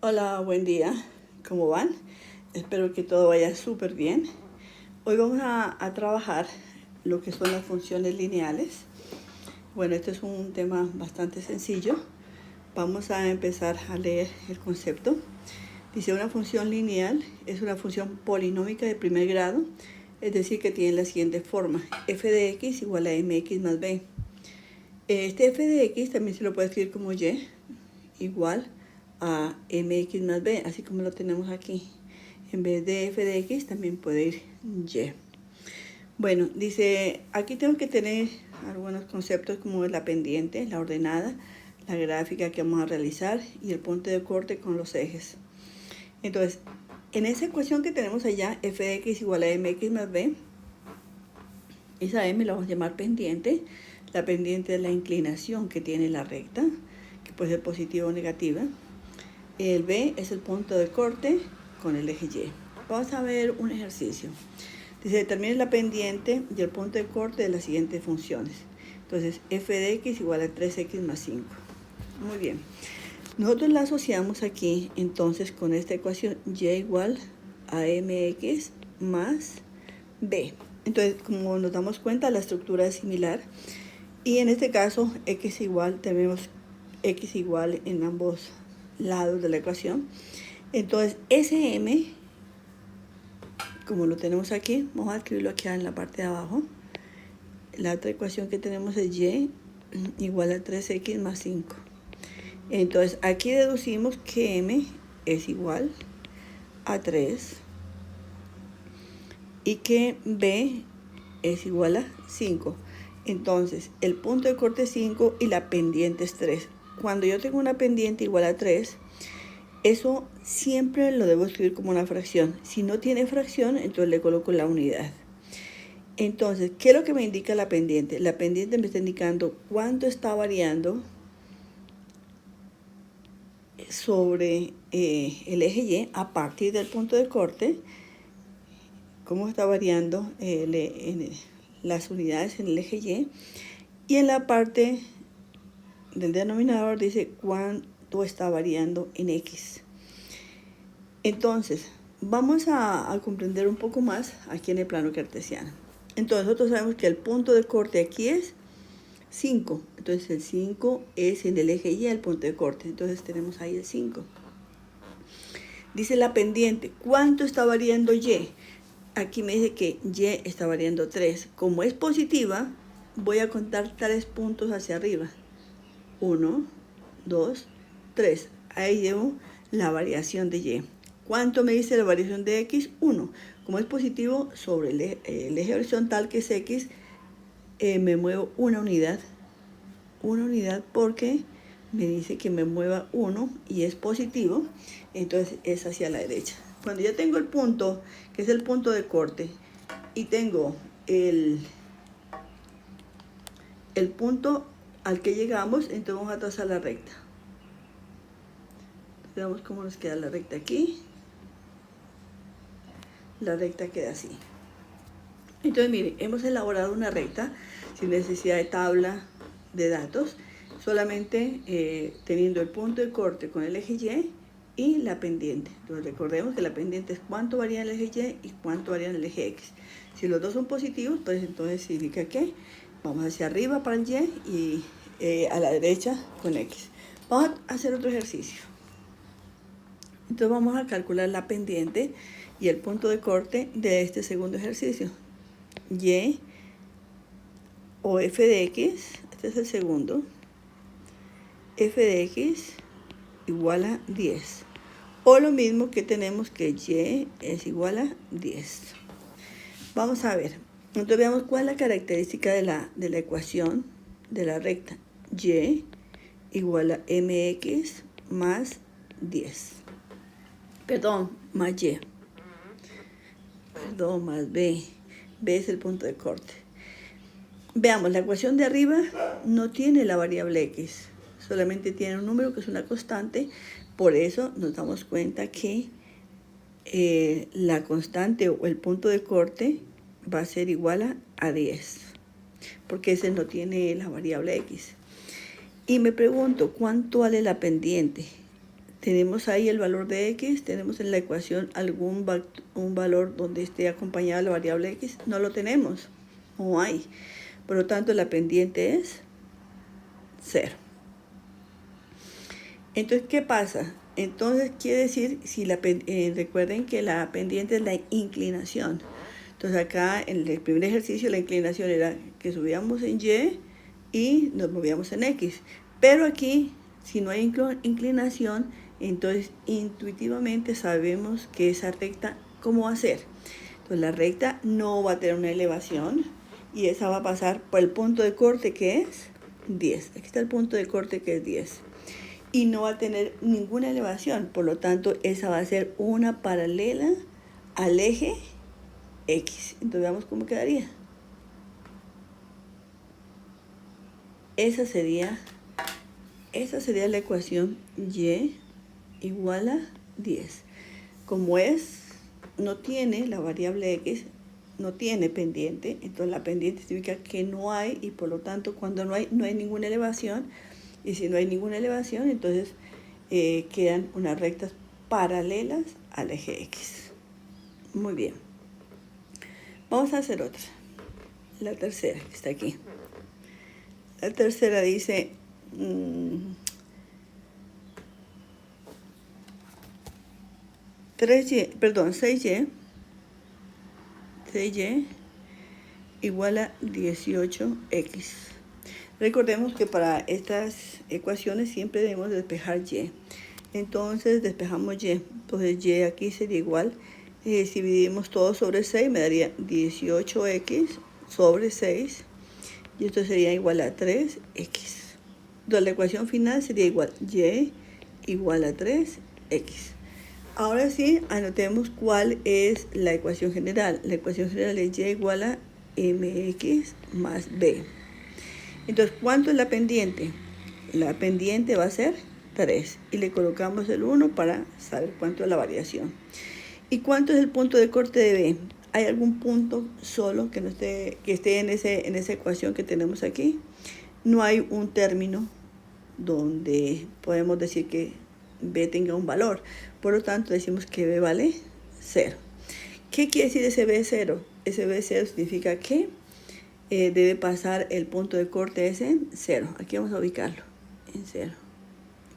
Hola, buen día. ¿Cómo van? Espero que todo vaya súper bien. Hoy vamos a trabajar lo que son las funciones lineales. Bueno, este es un tema bastante sencillo. Vamos a empezar a leer el concepto. Dice, una función lineal es una función polinómica de primer grado, es decir, que tiene la siguiente forma: f de x igual a mx más b. Este f de x también se lo puede escribir como y igual a mx más b, así como lo tenemos aquí. En vez de f de x también puede ir y. Bueno, dice, aquí tengo que tener algunos conceptos como la pendiente, la ordenada, la gráfica que vamos a realizar y el punto de corte con los ejes. Entonces, en esa ecuación que tenemos allá, f de x igual a mx más b, esa m la vamos a llamar pendiente. La pendiente es la inclinación que tiene la recta, que puede ser positiva o negativa. El B es el punto de corte con el eje Y. Vamos a ver un ejercicio. Dice, determine la pendiente y el punto de corte de las siguientes funciones. Entonces, f de x igual a 3x más 5. Muy bien. Nosotros la asociamos aquí, entonces, con esta ecuación y igual a mx más b. Entonces, como nos damos cuenta, la estructura es similar. Y en este caso, x igual, tenemos x igual en ambos lados de la ecuación. Entonces, SM, como lo tenemos aquí, vamos a escribirlo aquí en la parte de abajo. La otra ecuación que tenemos es y igual a 3x más 5. Entonces, aquí deducimos que m es igual a 3 y que b es igual a 5. Entonces, el punto de corte es 5 y la pendiente es 3. Cuando yo tengo una pendiente igual a 3, eso siempre lo debo escribir como una fracción. Si no tiene fracción, entonces le coloco la unidad. Entonces, ¿qué es lo que me indica la pendiente? La pendiente me está indicando cuánto está variando sobre el eje Y a partir del punto de corte, cómo está variando las unidades en el eje Y. Y en la parte del denominador dice cuánto está variando en X. Entonces, vamos a comprender un poco más aquí en el plano cartesiano. Entonces, nosotros sabemos que el punto de corte aquí es 5. Entonces, el 5 es en el eje Y el punto de corte. Entonces, tenemos ahí el 5. Dice la pendiente, ¿cuánto está variando Y? Aquí me dice que Y está variando 3. Como es positiva, voy a contar 3 puntos hacia arriba. 1, 2, 3. Ahí llevo la variación de Y. ¿Cuánto me dice la variación de X? 1. Como es positivo, sobre el eje horizontal, que es X, me muevo una unidad. Una unidad porque me dice que me mueva 1 y es positivo, entonces es hacia la derecha. Cuando ya tengo el punto, que es el punto de corte, y tengo el punto al que llegamos, entonces vamos a trazar la recta. Veamos cómo nos queda la recta aquí. La recta queda así. Entonces, miren, hemos elaborado una recta sin necesidad de tabla de datos, solamente teniendo el punto de corte con el eje Y la pendiente. Entonces, recordemos que la pendiente es cuánto varía el eje Y y cuánto varía el eje X. Si los dos son positivos, pues entonces significa que vamos hacia arriba para el Y a la derecha con X. Vamos a hacer otro ejercicio. Entonces vamos a calcular la pendiente y el punto de corte de este segundo ejercicio. Y o f de x, este es el segundo, f de x igual a 10. O lo mismo que tenemos que y es igual a 10. Vamos a ver. Entonces veamos cuál es la característica de la ecuación de la recta. Y igual a mx más 10. Perdón, más y. Perdón, más b. B es el punto de corte. Veamos, la ecuación de arriba no tiene la variable x, solamente tiene un número que es una constante. Por eso nos damos cuenta que la constante o el punto de corte va a ser igual a 10, porque ese no tiene la variable x. Y me pregunto, ¿cuánto vale la pendiente? tenemos ahí el valor de x, tenemos en la ecuación un valor donde esté acompañada la variable x, no lo tenemos, no hay. Por lo tanto, la pendiente es 0. Entonces, ¿qué pasa? Entonces, quiere decir, si recuerden que la pendiente es la inclinación. Entonces, acá en el primer ejercicio la inclinación era que subíamos en y y nos movíamos en x. Pero aquí, si no hay inclinación, entonces intuitivamente sabemos que esa recta, ¿cómo va a ser? Entonces, la recta no va a tener una elevación y esa va a pasar por el punto de corte que es 10. Aquí está el punto de corte que es 10. Y no va a tener ninguna elevación, por lo tanto esa va a ser una paralela al eje X. Entonces veamos cómo quedaría. Esa sería la ecuación y igual a 10. Como no tiene la variable x, no tiene pendiente, entonces la pendiente significa que no hay, y por lo tanto cuando no hay ninguna elevación. Y si no hay ninguna elevación, entonces quedan unas rectas paralelas al eje X. Muy bien. Vamos a hacer otra. La tercera, que está aquí. La tercera dice... 6y igual a 18x. Recordemos que para estas ecuaciones siempre debemos despejar y. Entonces despejamos y. Entonces y aquí sería igual. Si dividimos todo sobre 6 me daría 18x sobre 6. Y esto sería igual a 3x. Entonces la ecuación final sería igual y igual a 3x. Ahora sí, anotemos cuál es la ecuación general. La ecuación general es y igual a mx más b. Entonces, ¿cuánto es la pendiente? La pendiente va a ser 3. Y le colocamos el 1 para saber cuánto es la variación. ¿Y cuánto es el punto de corte de B? ¿Hay algún punto solo que esté en esa ecuación que tenemos aquí? No hay un término donde podemos decir que B tenga un valor. Por lo tanto, decimos que B vale 0. ¿Qué quiere decir ese B0? Ese B0 significa que debe pasar el punto de corte ese en 0. Aquí vamos a ubicarlo en 0.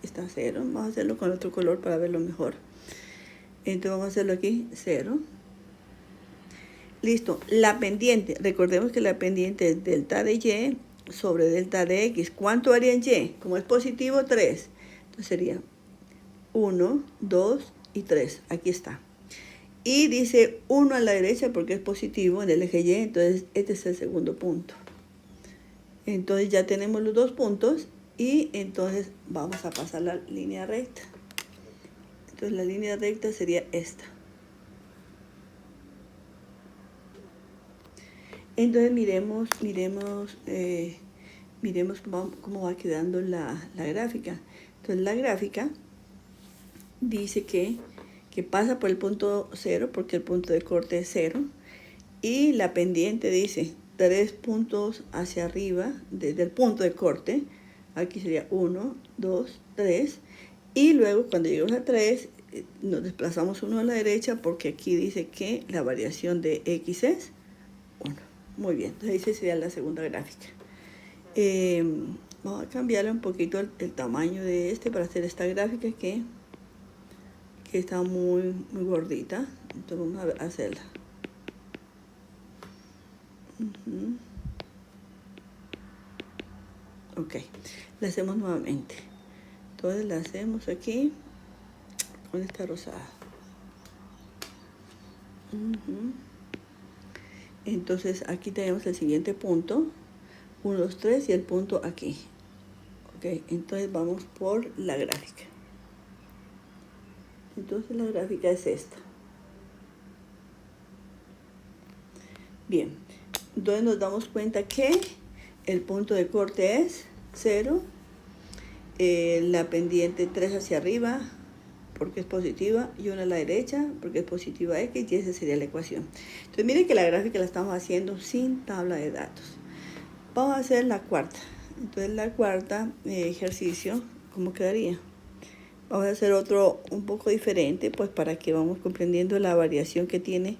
Está 0. Vamos a hacerlo con otro color para verlo mejor. Entonces vamos a hacerlo aquí 0. Listo. La pendiente. Recordemos que la pendiente es delta de y sobre delta de x. ¿Cuánto haría en y? Como es positivo, 3. Entonces sería 1, 2 y 3. Aquí está. Y dice 1 a la derecha porque es positivo en el eje y, entonces este es el segundo punto. Entonces ya tenemos los dos puntos y entonces vamos a pasar la línea recta. Entonces la línea recta sería esta. Entonces miremos cómo va quedando la gráfica. Entonces la gráfica dice que pasa por el punto 0 porque el punto de corte es 0 y la pendiente dice 3 puntos hacia arriba desde el punto de corte. Aquí sería 1, 2, 3 y luego cuando lleguemos a 3 nos desplazamos 1 a la derecha porque aquí dice que la variación de x es 1. Muy bien, entonces esa sería la segunda gráfica. Vamos a cambiarle un poquito el tamaño de para hacer esta gráfica que está muy gordita. Entonces vamos a hacerla. Ok, la hacemos nuevamente. Entonces la hacemos aquí con esta rosada. Entonces aquí tenemos el siguiente punto. 1, 2, 3 y el punto aquí. Ok, entonces vamos por la gráfica. Entonces la gráfica es esta. Bien, entonces nos damos cuenta que el punto de corte es 0, la pendiente 3 hacia arriba porque es positiva y 1 a la derecha porque es positiva x y esa sería la ecuación. Entonces miren que la gráfica la estamos haciendo sin tabla de datos. Vamos a hacer la cuarta. Entonces la cuarta ejercicio, ¿cómo quedaría? Vamos a hacer otro un poco diferente, pues para que vamos comprendiendo la variación que tiene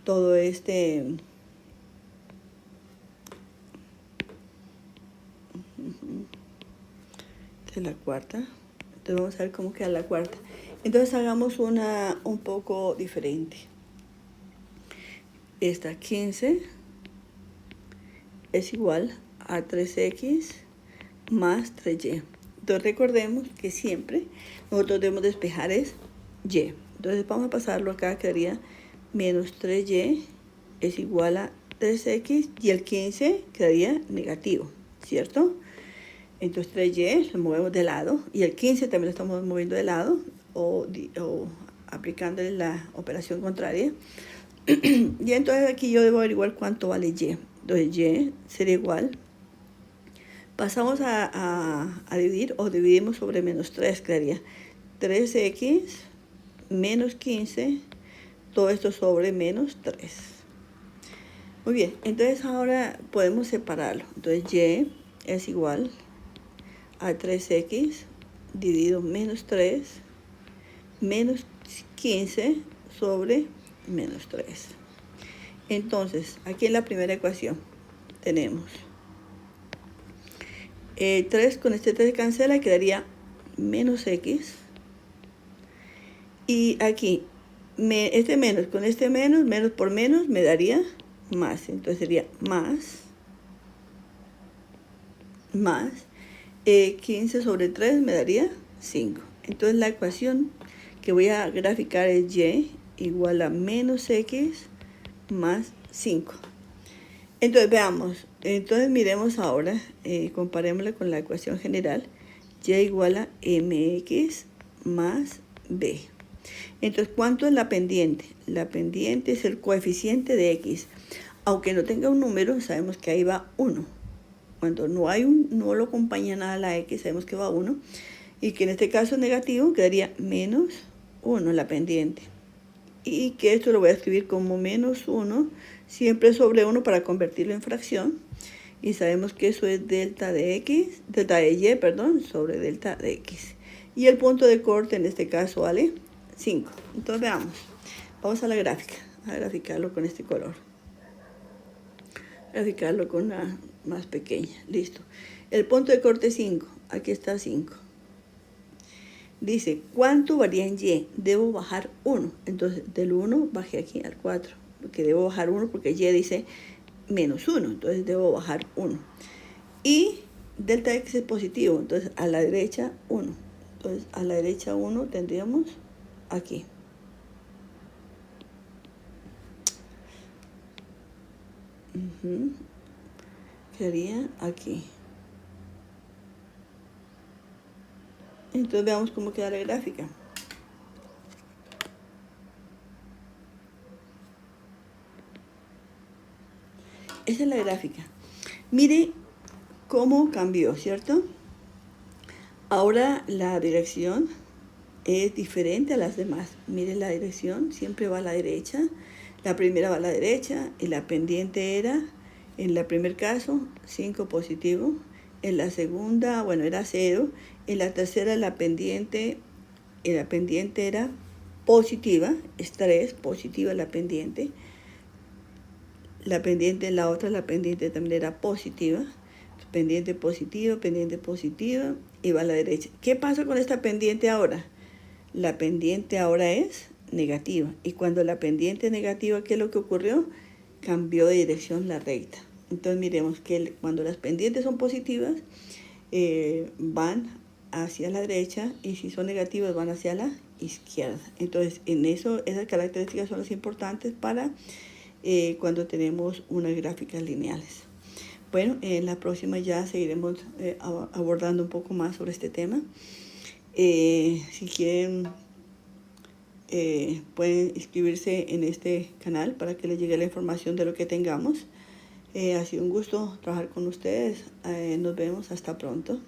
todo este. Esta es la cuarta. Entonces vamos a ver cómo queda la cuarta. Entonces hagamos una un poco diferente. Esta 15 es igual a 3x más 3y. Entonces recordemos que siempre nosotros debemos despejar es y. Entonces vamos a pasarlo acá, quedaría menos 3y es igual a 3x y el 15 quedaría negativo, ¿cierto? Entonces 3y lo movemos de lado y el 15 también lo estamos moviendo de lado o aplicándole la operación contraria. Y entonces aquí yo debo averiguar cuánto vale y. Entonces y sería igual. Pasamos a dividir o dividimos sobre menos 3, quedaría 3x menos 15, todo esto sobre menos 3. Muy bien, entonces ahora podemos separarlo. Entonces y es igual a 3x dividido menos 3 menos 15 sobre menos 3. Entonces, aquí en la primera ecuación tenemos 3 con este 3 se cancela y quedaría menos x. Y aquí, este menos con este menos, menos por menos me daría más. Entonces sería más 15 sobre 3 me daría 5. Entonces la ecuación que voy a graficar es y igual a menos x más 5. Entonces veamos, entonces miremos ahora, comparémosla con la ecuación general, y igual a mx más b. Entonces, ¿cuánto es la pendiente? La pendiente es el coeficiente de x. Aunque no tenga un número, sabemos que ahí va 1. Cuando no lo acompaña nada a la x, sabemos que va 1. Y que en este caso es negativo, quedaría menos 1 la pendiente. Y que esto lo voy a escribir como menos 1, siempre sobre 1 para convertirlo en fracción. Y sabemos que eso es delta de y, sobre delta de x. Y el punto de corte en este caso vale 5. Entonces veamos, vamos a la gráfica, a graficarlo con este color. Graficarlo con una más pequeña, listo. El punto de corte 5, aquí está 5. Dice, ¿cuánto varía en y? Debo bajar 1. Entonces, del 1 bajé aquí al 4. Porque debo bajar 1 porque y dice menos 1. Entonces, debo bajar 1. Y delta x es positivo. Entonces, a la derecha 1. Entonces, a la derecha 1 tendríamos aquí. Quedaría aquí. Entonces veamos cómo queda la gráfica. Esa es la gráfica. Mire cómo cambió, ¿cierto? Ahora la dirección es diferente a las demás. Mire la dirección, siempre va a la derecha. La primera va a la derecha y la pendiente era, en el primer caso, 5 positivo. En la segunda, bueno, era 0. En la tercera la pendiente era positiva, es 3, positiva la pendiente. La pendiente en la otra, la pendiente también era positiva. Pendiente positiva, y va a la derecha. ¿Qué pasa con esta pendiente ahora? La pendiente ahora es negativa. Y cuando la pendiente es negativa, ¿qué es lo que ocurrió? Cambió de dirección la recta. Entonces miremos que cuando las pendientes son positivas, van hacia la derecha, y si son negativas van hacia la izquierda. Entonces esas características son las importantes para cuando tenemos unas gráficas lineales. Bueno, en la próxima ya seguiremos abordando un poco más sobre este tema. Si quieren, pueden inscribirse en este canal para que les llegue la información de lo que tengamos. Ha sido un gusto trabajar con ustedes. Nos vemos hasta pronto.